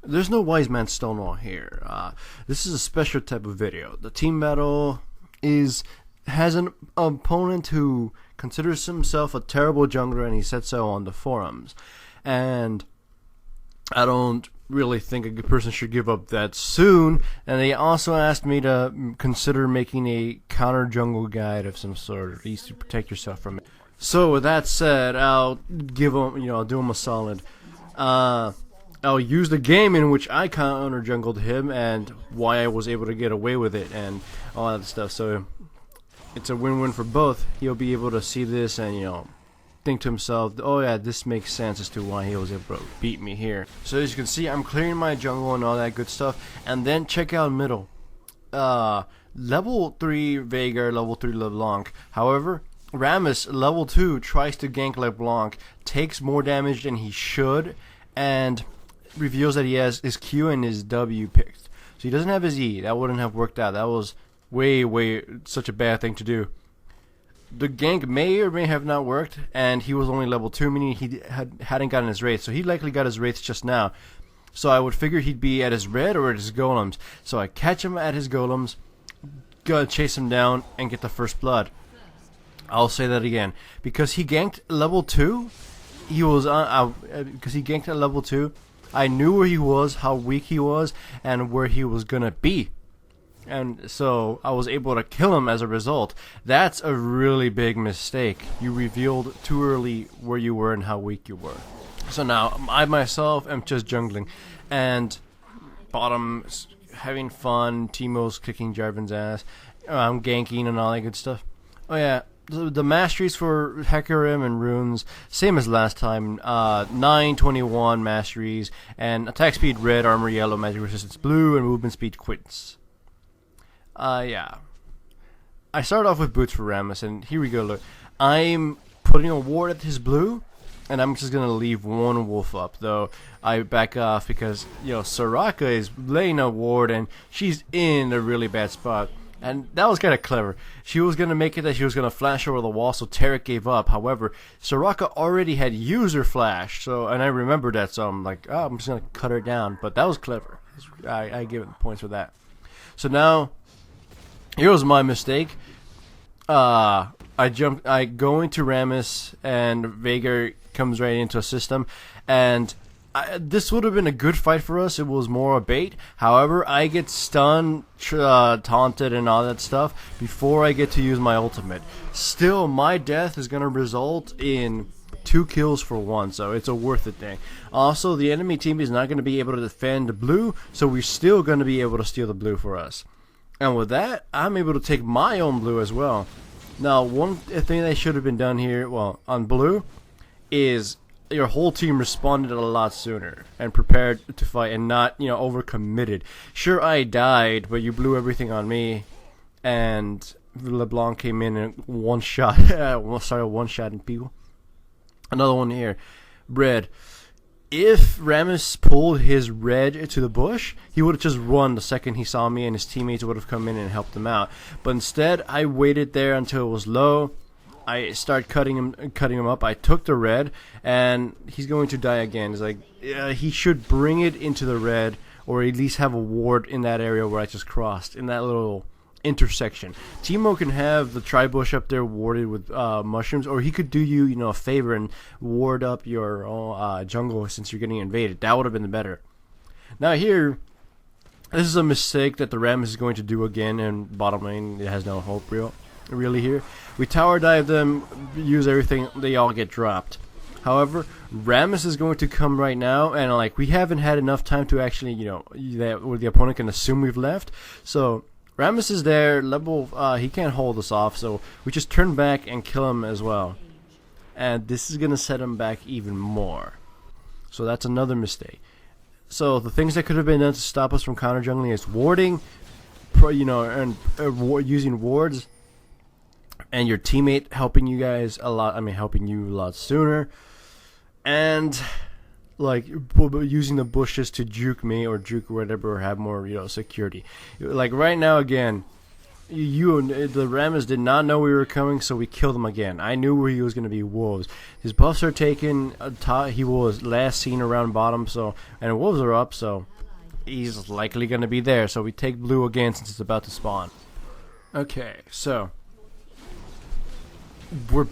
There's no wise man Stonewall here. This is a special type of video. The team battle has an opponent who considers himself a terrible jungler, and he said so on the forums. And I don't really think a good person should give up that soon. And they also asked me to consider making a counter jungle guide of some sort, at least to protect yourself from it. So with that said, I'll give them, I'll do him a solid. I'll use the game in which I counter jungled him and why I was able to get away with it and all that stuff. So it's a win-win for both. He'll be able to see this and think to himself, oh yeah, this makes sense as to why he was able to beat me here. So as you can see, I'm clearing my jungle and all that good stuff. And then check out middle. Level 3 Veigar, level 3 LeBlanc. However, Rammus, level 2, tries to gank LeBlanc, takes more damage than he should, and reveals that he has his Q and his W picked. So he doesn't have his E. That wouldn't have worked out. That was way such a bad thing to do. The gank may or may have not worked, and he was only level 2, meaning he hadn't gotten his wraiths. So he likely got his wraiths just now. So I would figure he'd be at his red or at his golems. So I catch him at his golems, go chase him down, and get the first blood. I'll say that again. Because he ganked level 2, because he ganked at level 2, I knew where he was, how weak he was, and where he was gonna be. And so I was able to kill him as a result. That's a really big mistake. You revealed too early where you were and how weak you were. So now I myself am just jungling, and bottom having fun. Teemo's kicking Jarvan's ass. I'm ganking and all that good stuff. Oh yeah. The masteries for Hecarim and runes, same as last time. 921 masteries, and attack speed red, armor yellow, magic resistance blue, and movement speed quints. Yeah. I started off with boots for Rammus, and here we go. Look, I'm putting a ward at his blue, and I'm just gonna leave one wolf up. Though I back off because Soraka is laying a ward, and she's in a really bad spot. And that was kind of clever. She was going to make it that she was going to flash over the wall, so Tarek gave up. However, Soraka already had user flash, and I remembered that, so I'm like, oh, I'm just going to cut her down. But that was clever. I give it the points for that. So now, here was my mistake. I go into Rammus, and Veigar comes right into a system, and this would have been a good fight for us. It was more a bait. However, I get stunned, taunted, and all that stuff before I get to use my ultimate. Still, my death is going to result in 2 kills for 1, so it's a worth it thing. Also, the enemy team is not going to be able to defend blue, so we're still going to be able to steal the blue for us. And with that, I'm able to take my own blue as well. Now, one thing that should have been done here, well, on blue, is your whole team responded a lot sooner and prepared to fight and not, overcommitted. Sure, I died, but you blew everything on me, and LeBlanc came in and started one-shotting people. Another one here, red. If Rammus pulled his red to the bush, he would have just run the second he saw me, and his teammates would have come in and helped him out. But instead, I waited there until it was low. I started cutting him up. I took the red, and he's going to die again. It's like, he should bring it into the red, or at least have a ward in that area where I just crossed, in that little intersection. Teemo can have the tri-bush up there warded with mushrooms, or he could do you, a favor and ward up your jungle since you're getting invaded. That would have been better. Now here, this is a mistake that the Rammus is going to do again, and bottom lane, it has no hope really here. We tower dive them, use everything, they all get dropped. However, Rammus is going to come right now, and we haven't had enough time to actually, where the opponent can assume we've left. So Rammus is there, he can't hold us off, so we just turn back and kill him as well. And this is gonna set him back even more. So that's another mistake. So the things that could have been done to stop us from counter jungling is warding, and using wards, and your teammate helping you guys a lot. Helping you a lot sooner, and using the bushes to juke me or juke whatever, or have more security. Right now again, the Rammus did not know we were coming, so we killed him again. I knew where he was going to be wolves. His buffs are taken. He was last seen around bottom, and wolves are up, so he's likely going to be there. So we take blue again since it's about to spawn. Okay, so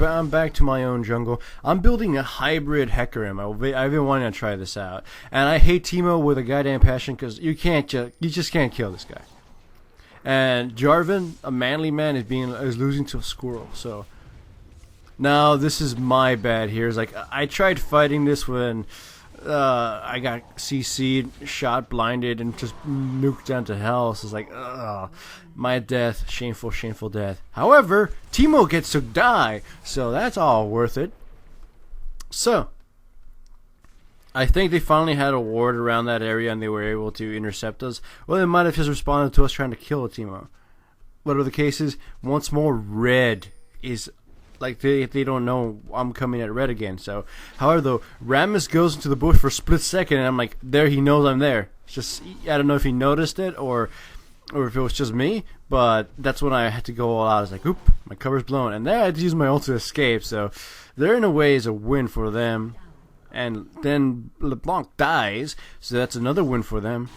I'm back to my own jungle. I'm building a hybrid Hecarim. I've been wanting to try this out, and I hate Teemo with a goddamn passion because you just can't kill this guy. And Jarvan, a manly man, is losing to a squirrel. So now this is my bad here. It's like I tried fighting this when I got CC'd, shot, blinded, and just nuked down to hell. So it's like, my death, shameful, shameful death. However, Teemo gets to die, so that's all worth it. So I think they finally had a ward around that area and they were able to intercept us. Well, they might have just responded to us trying to kill a Teemo. Whatever the case is, once more, red is like they don't know I'm coming at red again. So, however, though, Rammus goes into the bush for a split second and I'm like, there, he knows I'm there. It's just, I don't know if he noticed it or if it was just me, but that's when I had to go all out. I was like, oop, my cover's blown. And then I had to use my ult to escape. So, there in a way is a win for them. And then LeBlanc dies, so that's another win for them.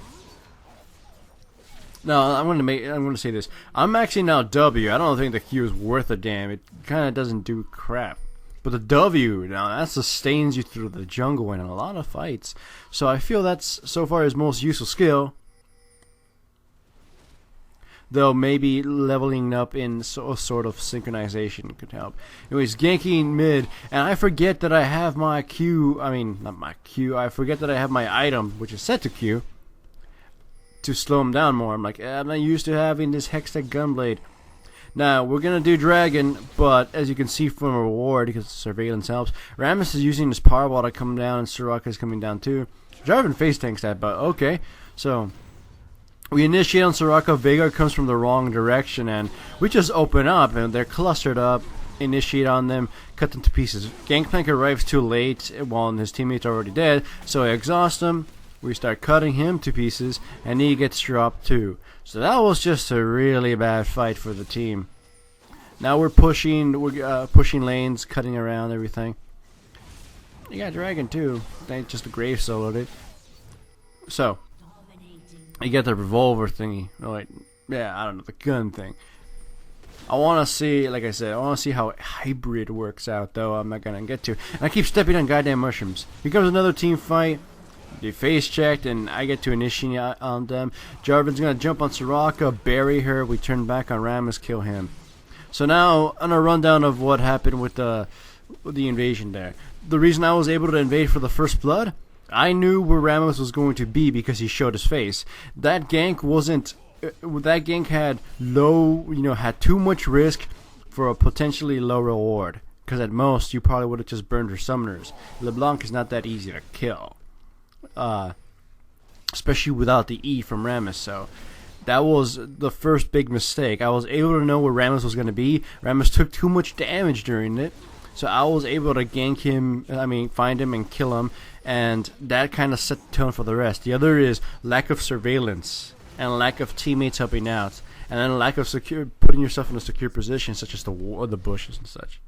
No, I'm going to say this. I'm maxing now W. I don't think the Q is worth a damn. It kind of doesn't do crap. But the W, now that sustains you through the jungle in a lot of fights. So I feel that's so far his most useful skill. Though maybe leveling up in sort of synchronization could help. Anyways, ganking mid, and I forget that I have my Q, not my Q, I forget that I have my item, which is set to Q, to slow him down more. I'm like, I'm not used to having this Hextech Gunblade. Now, we're going to do Dragon, but as you can see from a reward, because surveillance helps, Rammus is using his Powerball to come down, and Soraka is coming down too. Jarvan face tanks that, but okay, so we initiate on Soraka, Veigar comes from the wrong direction, and we just open up, and they're clustered up, initiate on them, cut them to pieces. Gangplank arrives too late, while his teammates are already dead, so I exhaust him, we start cutting him to pieces, and he gets dropped too. So that was just a really bad fight for the team. Now we're pushing lanes, cutting around everything. You got Dragon too, they just a grave soloed it. So you get the revolver thingy. Oh, wait. Yeah, I don't know, the gun thing. I want to see, like I said, I want to see how hybrid works out, though I'm not going to get to. And I keep stepping on goddamn mushrooms. Here comes another team fight. They face checked, and I get to initiate on them. Jarvan's going to jump on Soraka, bury her. We turn back on Rammus, kill him. So now, on a rundown of what happened with the invasion there. The reason I was able to invade for the first blood, I knew where Rammus was going to be because he showed his face. That gank wasn't. That gank had had too much risk for a potentially low reward. Because at most, you probably would have just burned her summoners. LeBlanc is not that easy to kill, especially without the E from Rammus. So that was the first big mistake. I was able to know where Rammus was going to be. Rammus took too much damage during it. So I was able to gank him, find him and kill him, and that kind of set the tone for the rest. The other is lack of surveillance, and lack of teammates helping out, and then lack of putting yourself in a secure position, such as the bushes and such.